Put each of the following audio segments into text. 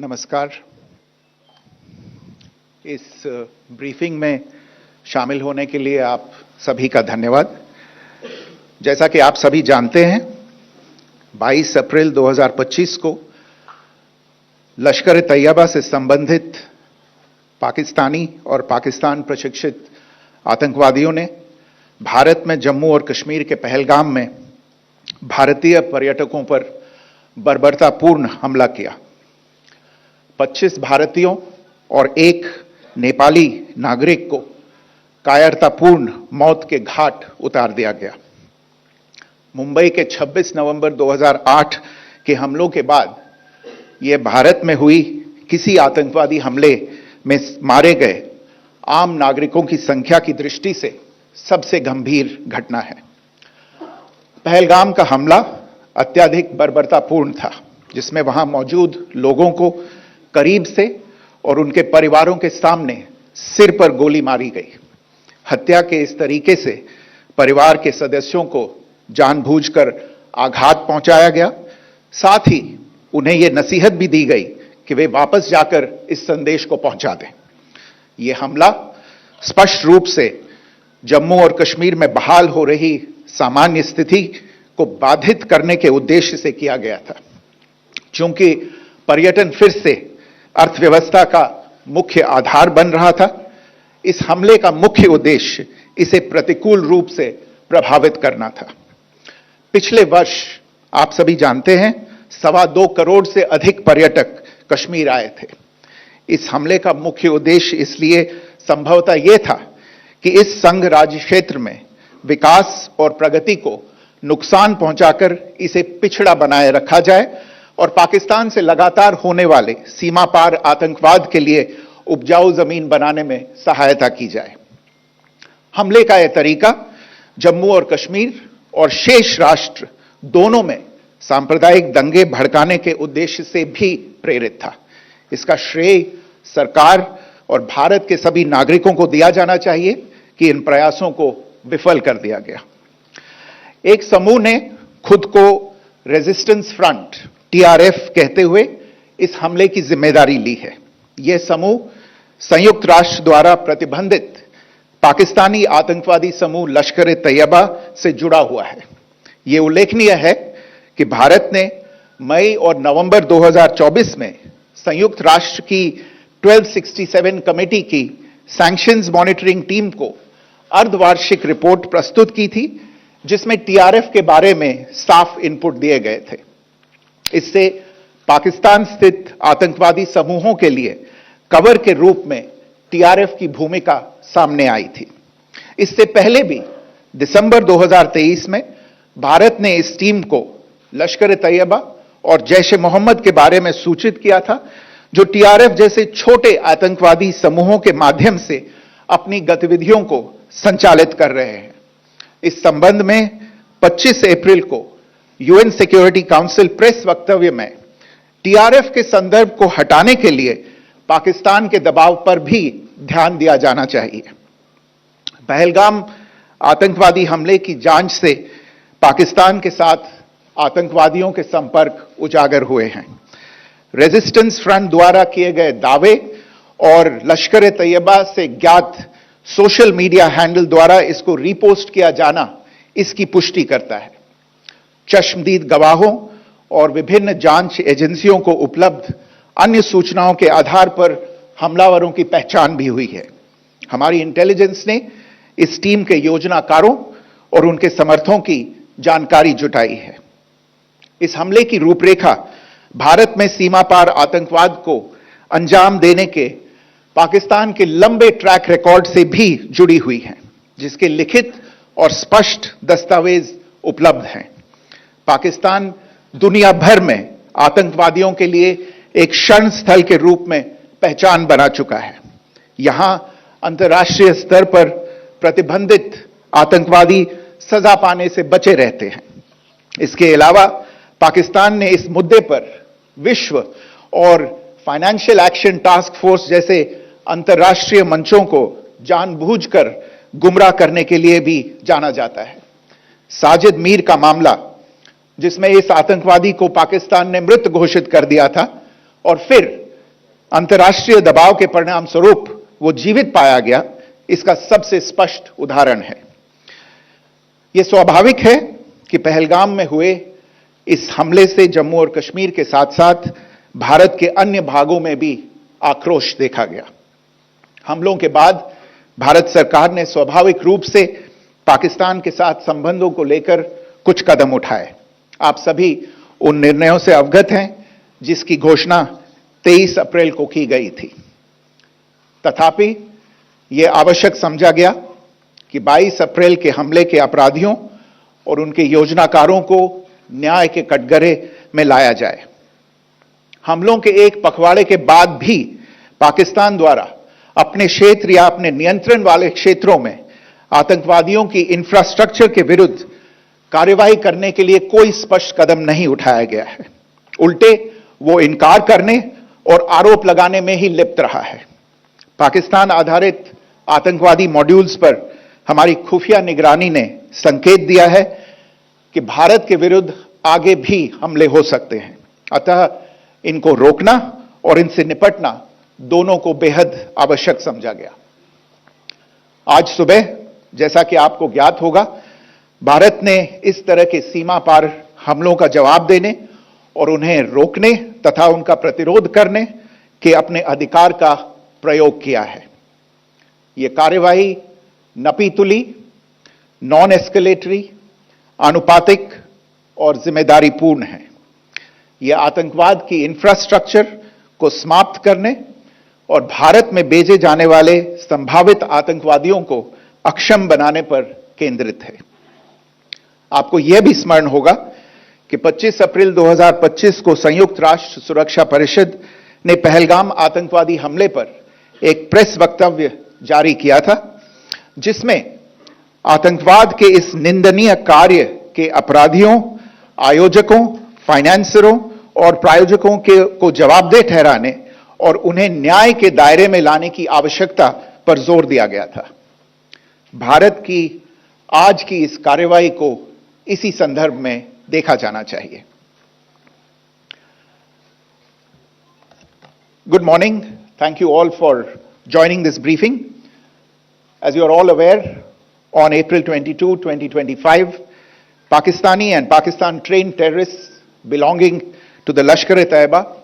नमस्कार। इस ब्रीफिंग में शामिल होने के लिए आप सभी का धन्यवाद। जैसा कि आप सभी जानते हैं, 22 अप्रैल 2025 को लश्कर तैयबा से संबंधित पाकिस्तानी और पाकिस्तान प्रशिक्षित आतंकवादियों ने भारत में जम्मू और कश्मीर के पहलगाम में भारतीय पर्यटकों पर बर्बरतापूर्ण हमला किया। 25 भारतीयों और एक नेपाली नागरिक को कायरतापूर्ण मौत के घाट उतार दिया गया। मुंबई के 26 नवंबर 2008 के हमलों के बाद यह भारत में हुई किसी आतंकवादी हमले में मारे गए आम नागरिकों की संख्या की दृष्टि से सबसे गंभीर घटना है। पहलगाम का हमला अत्यधिक बर्बरतापूर्ण था, जिसमें वहां मौजूद लोगों को करीब से और उनके परिवारों के सामने सिर पर गोली मारी गई। हत्या के इस तरीके से परिवार के सदस्यों को जानबूझकर आघात पहुंचाया गया। साथ ही उन्हें यह नसीहत भी दी गई कि वे वापस जाकर इस संदेश को पहुंचा दें। यह हमला स्पष्ट रूप से जम्मू और कश्मीर में बहाल हो रही सामान्य स्थिति को बाधित करने के उद्देश्य से किया गया था। चूंकि पर्यटन फिर से अर्थव्यवस्था का मुख्य आधार बन रहा था, इस हमले का मुख्य उद्देश्य इसे प्रतिकूल रूप से प्रभावित करना था। पिछले वर्ष आप सभी जानते हैं, 2.25 करोड़ से अधिक पर्यटक कश्मीर आए थे। इस हमले का मुख्य उद्देश्य इसलिए संभवतः यह था कि इस संघ राज्य क्षेत्र में विकास और प्रगति को नुकसान पहुंचाकर इसे पिछड़ा बनाए रखा जाए और पाकिस्तान से लगातार होने वाले सीमा पार आतंकवाद के लिए उपजाऊ जमीन बनाने में सहायता की जाए। हमले का यह तरीका जम्मू और कश्मीर और शेष राष्ट्र दोनों में सांप्रदायिक दंगे भड़काने के उद्देश्य से भी प्रेरित था। इसका श्रेय सरकार और भारत के सभी नागरिकों को दिया जाना चाहिए कि इन प्रयासों को विफल कर दिया गया। एक समूह ने खुद को रेजिस्टेंस फ्रंट TRF कहते हुए इस हमले की जिम्मेदारी ली है। यह समूह संयुक्त राष्ट्र द्वारा प्रतिबंधित पाकिस्तानी आतंकवादी समूह लश्कर तैयबा से जुड़ा हुआ है। यह उल्लेखनीय है कि भारत ने मई और नवंबर 2024 में संयुक्त राष्ट्र की 1267 कमेटी की सैंक्शंस मॉनिटरिंग टीम को अर्धवार्षिक रिपोर्ट प्रस्तुत की थी, जिसमें TRF के बारे में साफ इनपुट दिए गए थे। इससे पाकिस्तान स्थित आतंकवादी समूहों के लिए कवर के रूप में TRF की भूमिका सामने आई थी। इससे पहले भी दिसंबर 2023 में भारत ने इस टीम को लश्कर तैयबा और जैश ए मोहम्मद के बारे में सूचित किया था, जो TRF जैसे छोटे आतंकवादी समूहों के माध्यम से अपनी गतिविधियों को संचालित कर रहे हैं। इस संबंध में 25 अप्रैल को UN सिक्योरिटी काउंसिल प्रेस वक्तव्य में TRF के संदर्भ को हटाने के लिए पाकिस्तान के दबाव पर भी ध्यान दिया जाना चाहिए। पहलगाम आतंकवादी हमले की जांच से पाकिस्तान के साथ आतंकवादियों के संपर्क उजागर हुए हैं। रेजिस्टेंस फ्रंट द्वारा किए गए दावे और लश्कर तैयबा से ज्ञात सोशल मीडिया हैंडल द्वारा इसको रीपोस्ट किया जाना इसकी पुष्टि करता है। चश्मदीद गवाहों और विभिन्न जांच एजेंसियों को उपलब्ध अन्य सूचनाओं के आधार पर हमलावरों की पहचान भी हुई है। हमारी इंटेलिजेंस ने इस टीम के योजनाकारों और उनके समर्थकों की जानकारी जुटाई है। इस हमले की रूपरेखा भारत में सीमा पार आतंकवाद को अंजाम देने के पाकिस्तान के लंबे ट्रैक रिकॉर्ड से भी जुड़ी हुई है, जिसके लिखित और स्पष्ट दस्तावेज उपलब्ध हैं। पाकिस्तान दुनिया भर में आतंकवादियों के लिए एक शरण स्थल के रूप में पहचान बना चुका है। यहां अंतर्राष्ट्रीय स्तर पर प्रतिबंधित आतंकवादी सजा पाने से बचे रहते हैं। इसके अलावा पाकिस्तान ने इस मुद्दे पर विश्व और फाइनेंशियल एक्शन टास्क फोर्स जैसे अंतर्राष्ट्रीय मंचों को जानबूझकर गुमराह करने के लिए भी जाना जाता है। साजिद मीर का मामला, जिसमें इस आतंकवादी को पाकिस्तान ने मृत घोषित कर दिया था और फिर अंतर्राष्ट्रीय दबाव के परिणाम स्वरूप वो जीवित पाया गया, इसका सबसे स्पष्ट उदाहरण है। यह स्वाभाविक है कि पहलगाम में हुए इस हमले से जम्मू और कश्मीर के साथ साथ भारत के अन्य भागों में भी आक्रोश देखा गया। हमलों के बाद भारत सरकार ने स्वाभाविक रूप से पाकिस्तान के साथ संबंधों को लेकर कुछ कदम उठाए। आप सभी उन निर्णयों से अवगत हैं जिसकी घोषणा 23 अप्रैल को की गई थी। तथापि यह आवश्यक समझा गया कि 22 अप्रैल के हमले के अपराधियों और उनके योजनाकारों को न्याय के कटघरे में लाया जाए। हमलों के एक पखवाड़े के बाद भी पाकिस्तान द्वारा अपने क्षेत्र या अपने नियंत्रण वाले क्षेत्रों में आतंकवादियों की इंफ्रास्ट्रक्चर के विरुद्ध कार्रवाई करने के लिए कोई स्पष्ट कदम नहीं उठाया गया है। उल्टे वो इनकार करने और आरोप लगाने में ही लिप्त रहा है। पाकिस्तान आधारित आतंकवादी मॉड्यूल्स पर हमारी खुफिया निगरानी ने संकेत दिया है कि भारत के विरुद्ध आगे भी हमले हो सकते हैं। अतः इनको रोकना और इनसे निपटना दोनों को बेहद आवश्यक समझा गया। आज सुबह, जैसा कि आपको ज्ञात होगा, भारत ने इस तरह के सीमा पार हमलों का जवाब देने और उन्हें रोकने तथा उनका प्रतिरोध करने के अपने अधिकार का प्रयोग किया है। यह कार्यवाही नपीतुली, नॉन एस्केलेटरी, आनुपातिक और जिम्मेदारीपूर्ण है। यह आतंकवाद की इंफ्रास्ट्रक्चर को समाप्त करने और भारत में भेजे जाने वाले संभावित आतंकवादियों को अक्षम बनाने पर केंद्रित है। आपको यह भी स्मरण होगा कि 25 अप्रैल 2025 को संयुक्त राष्ट्र सुरक्षा परिषद ने पहलगाम आतंकवादी हमले पर एक प्रेस वक्तव्य जारी किया था, जिसमें आतंकवाद के इस निंदनीय कार्य के अपराधियों, आयोजकों, फाइनेंसरों और प्रायोजकों को जवाबदेह ठहराने और उन्हें न्याय के दायरे में लाने की आवश्यकता पर जोर दिया गया था। भारत की आज की इस कार्रवाई को इसी संदर्भ में देखा जाना चाहिए। Good morning. Thank you all for joining this briefing. As you are all aware, on April 22, 2025, Pakistani and Pakistan-trained terrorists belonging to the Lashkar-e-Taiba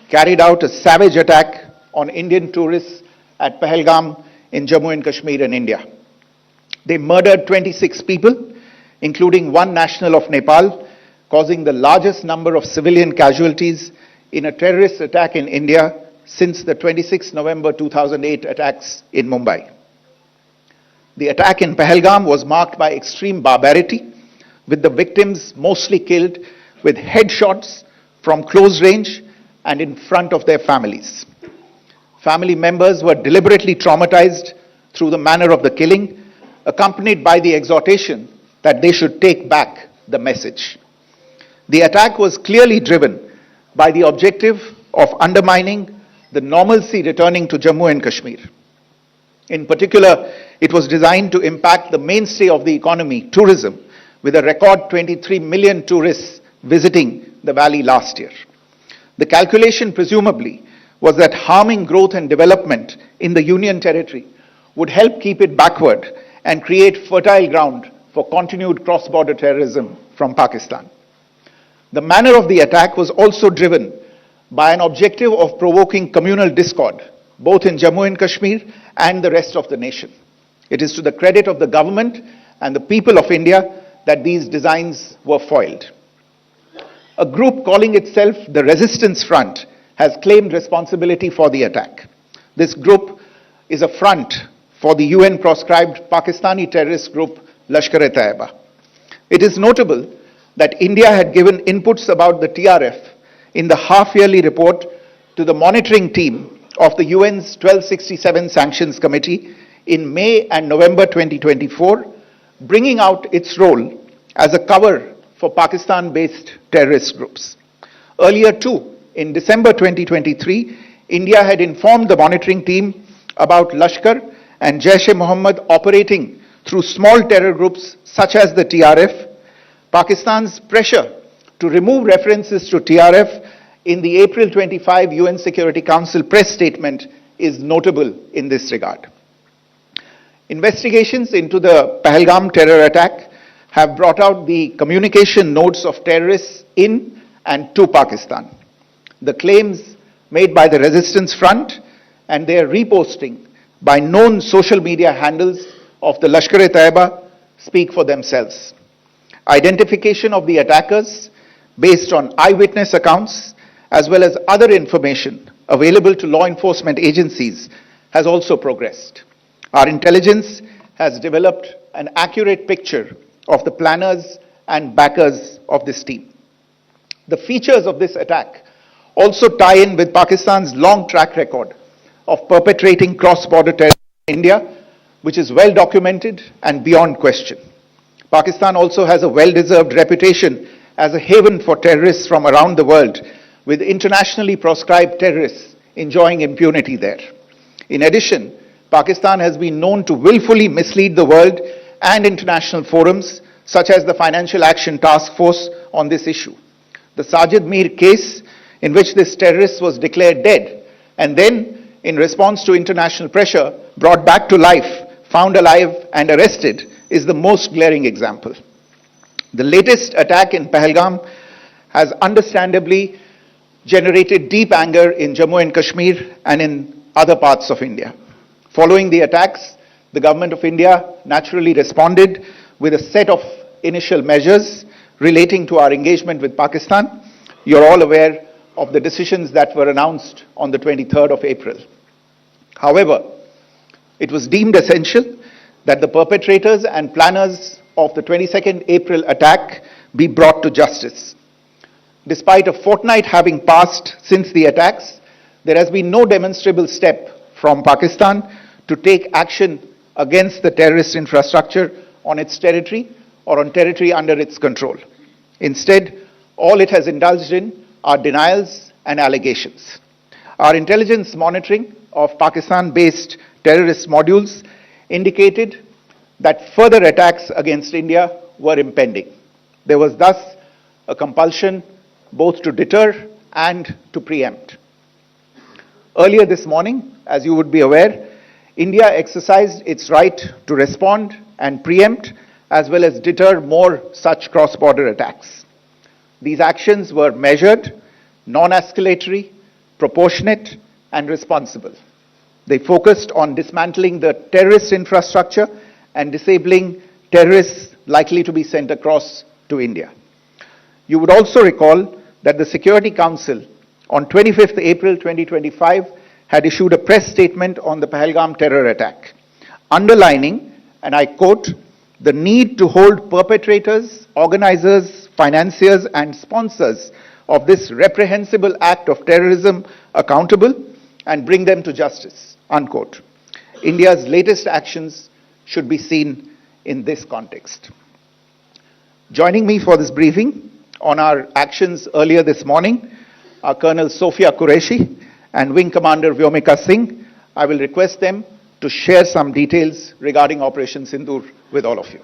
carried out a savage attack on Indian tourists at Pahalgam in Jammu and Kashmir in India. They murdered 26 people, including one national of Nepal, causing the largest number of civilian casualties in a terrorist attack in India since the 26 November 2008 attacks in Mumbai. The attack in Pahalgam was marked by extreme barbarity, with the victims mostly killed with headshots from close range and in front of their families. Family members were deliberately traumatized through the manner of the killing, accompanied by the exhortation that they should take back the message. The attack was clearly driven by the objective of undermining the normalcy returning to Jammu and Kashmir. In particular, it was designed to impact the mainstay of the economy, tourism, with a record 23 million tourists visiting the valley last year. The calculation presumably was that harming growth and development in the Union territory would help keep it backward and create fertile ground for continued cross-border terrorism from Pakistan. The manner of the attack was also driven by an objective of provoking communal discord, both in Jammu and Kashmir and the rest of the nation. It is to the credit of the government and the people of India that these designs were foiled. A group calling itself the Resistance Front has claimed responsibility for the attack. This group is a front for the UN-proscribed Pakistani terrorist group Lashkar-e-Taiba. It is notable that India had given inputs about the TRF in the half-yearly report to the monitoring team of the UN's 1267 Sanctions Committee in May and November 2024, bringing out its role as a cover for Pakistan-based terrorist groups. Earlier too, in December 2023, India had informed the monitoring team about Lashkar and Jaish-e-Mohammed operating through small terror groups such as the TRF. Pakistan's pressure to remove references to TRF in the April 25 UN Security Council press statement is notable in this regard. Investigations into the Pahalgam terror attack have brought out the communication notes of terrorists in and to Pakistan. The claims made by the Resistance Front and their reposting by known social media handles of the Lashkar-e-Taiba speak for themselves. Identification of the attackers based on eyewitness accounts as well as other information available to law enforcement agencies has also progressed. Our intelligence has developed an accurate picture of the planners and backers of this team. The features of this attack also tie in with Pakistan's long track record of perpetrating cross-border terror in India, which is well documented and beyond question. Pakistan also has a well-deserved reputation as a haven for terrorists from around the world, with internationally proscribed terrorists enjoying impunity there. In addition, Pakistan has been known to willfully mislead the world and international forums, such as the Financial Action Task Force, on this issue. The Sajid Mir case, in which this terrorist was declared dead and then, in response to international pressure, brought back to life, found alive and arrested, is the most glaring example. The latest attack in Pahalgam has understandably generated deep anger in Jammu and Kashmir and in other parts of India. Following the attacks, the Government of India naturally responded with a set of initial measures relating to our engagement with Pakistan. You're all aware of the decisions that were announced on the 23rd of April. However, it was deemed essential that the perpetrators and planners of the 22nd April attack be brought to justice. Despite a fortnight having passed since the attacks, there has been no demonstrable step from Pakistan to take action against the terrorist infrastructure on its territory or on territory under its control. Instead, all it has indulged in are denials and allegations. Our intelligence monitoring of Pakistan-based terrorist modules indicated that further attacks against India were impending. There was thus a compulsion both to deter and to preempt. Earlier this morning, as you would be aware, India exercised its right to respond and preempt as well as deter more such cross-border attacks. These actions were measured, non-escalatory, proportionate, and responsible. They focused on dismantling the terrorist infrastructure and disabling terrorists likely to be sent across to India. You would also recall that the Security Council on 25th April 2025 had issued a press statement on the Pahalgam terror attack, underlining, and I quote, the need to hold perpetrators, organizers, financiers, and sponsors of this reprehensible act of terrorism accountable and bring them to justice, unquote. India's latest actions should be seen in this context. Joining me for this briefing on our actions earlier this morning are Colonel Sophia Qureshi and Wing Commander Vyomika Singh. I will request them to share some details regarding Operation Sindoor with all of you.